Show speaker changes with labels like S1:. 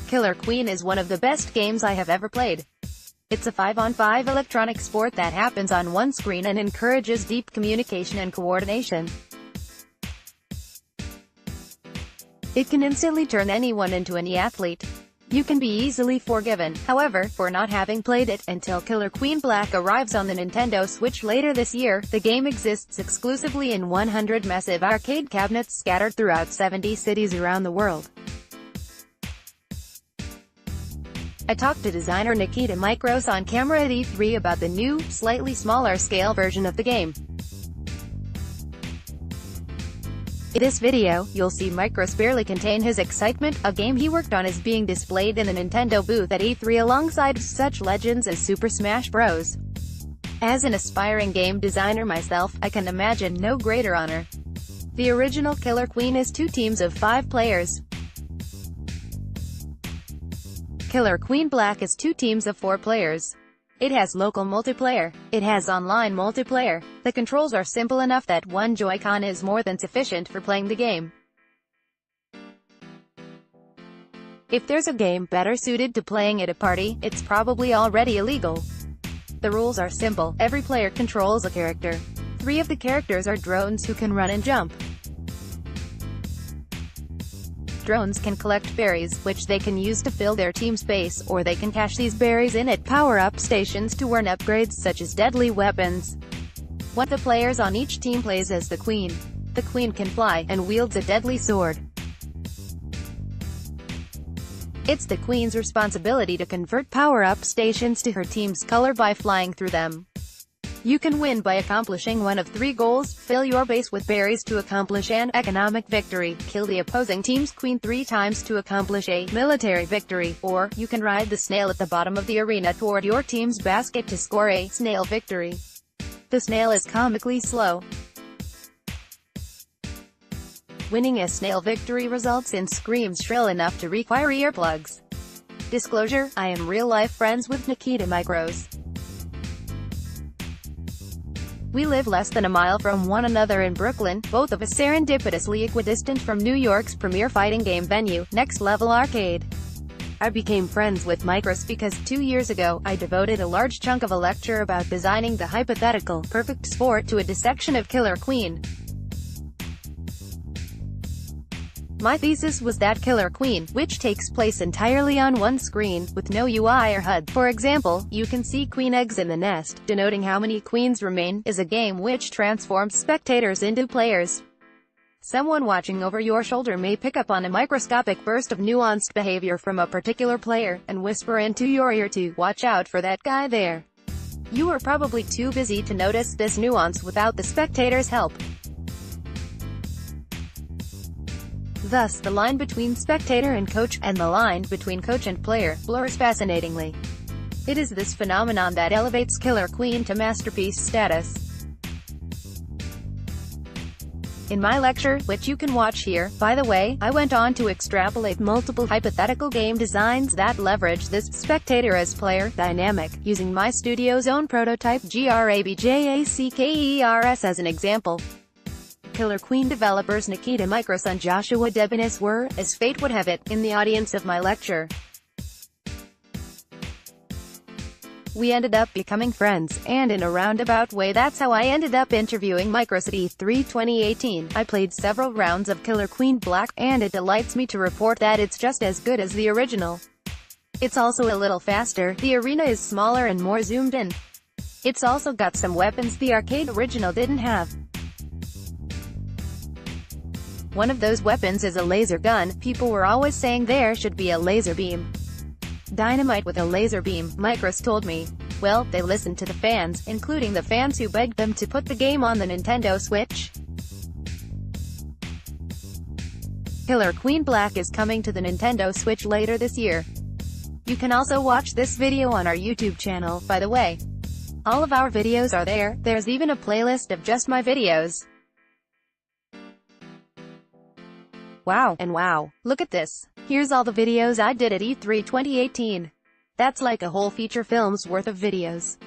S1: Killer Queen is one of the best games I have ever played. It's a 5-on-5 electronic sport that happens on one screen and encourages deep communication and coordination. It can instantly turn anyone into an e-athlete. You can be easily forgiven, however, for not having played it, until Killer Queen Black arrives on the Nintendo Switch later this year. The game exists exclusively in 100 massive arcade cabinets scattered throughout 70 cities around the world. I talked to designer Nikita Mikros on camera at E3 about the new, slightly smaller scale version of the game. In this video, you'll see Mikros barely contain his excitement. A game he worked on is being displayed in the Nintendo booth at E3 alongside such legends as Super Smash Bros. As an aspiring game designer myself, I can imagine no greater honor. The original Killer Queen is 2 teams of 5 players. Killer Queen Black is 2 teams of 4 players. It has local multiplayer. It has online multiplayer. The controls are simple enough that one Joy-Con is more than sufficient for playing the game. If there's a game better suited to playing at a party, it's probably already illegal. The rules are simple. Every player controls a character. 3 of the characters are drones who can run and jump. Drones can collect berries, which they can use to fill their team space, or they can cache these berries in at power-up stations to earn upgrades such as deadly weapons. One of the players on each team plays as the Queen. The Queen can fly, and wields a deadly sword. It's the Queen's responsibility to convert power-up stations to her team's color by flying through them. You can win by accomplishing one of 3 goals: fill your base with berries to accomplish an economic victory, kill the opposing team's queen 3 times to accomplish a military victory, or you can ride the snail at the bottom of the arena toward your team's basket to score a snail victory. The snail is comically slow. Winning a snail victory results in screams shrill enough to require earplugs. Disclosure: I am real-life friends with Nikita Mikros. We live less than a mile from one another in Brooklyn, both of us serendipitously equidistant from New York's premier fighting game venue, Next Level Arcade. I became friends with Mikros because 2 years ago, I devoted a large chunk of a lecture about designing the hypothetical, perfect sport to a dissection of Killer Queen. My thesis was that Killer Queen, which takes place entirely on one screen, with no UI or HUD, for example, you can see queen eggs in the nest, denoting how many queens remain, is a game which transforms spectators into players. Someone watching over your shoulder may pick up on a microscopic burst of nuanced behavior from a particular player, and whisper into your ear to watch out for that guy there. You are probably too busy to notice this nuance without the spectator's help. Thus, the line between spectator and coach, and the line between coach and player, blurs fascinatingly. It is this phenomenon that elevates Killer Queen to masterpiece status. In my lecture, which you can watch here, by the way, I went on to extrapolate multiple hypothetical game designs that leverage this spectator-as-player dynamic, using my studio's own prototype GRABJACKERS as an example. Killer Queen developers Nikita Mikros and Joshua Debenis were, as fate would have it, in the audience of my lecture. We ended up becoming friends, and in a roundabout way that's how I ended up interviewing Mikros at E3 2018. I played several rounds of Killer Queen Black, and it delights me to report that it's just as good as the original. It's also a little faster, the arena is smaller and more zoomed in. It's also got some weapons the arcade original didn't have. One of those weapons is a laser gun. People were always saying there should be a laser beam. Dynamite with a laser beam, Mikros told me. Well, they listened to the fans, including the fans who begged them to put the game on the Nintendo Switch. Killer Queen Black is coming to the Nintendo Switch later this year. You can also watch this video on our YouTube channel, by the way. All of our videos are there. There's even a playlist of just my videos. Wow, and wow, look at this. Here's all the videos I did at E3 2018. That's like a whole feature film's worth of videos.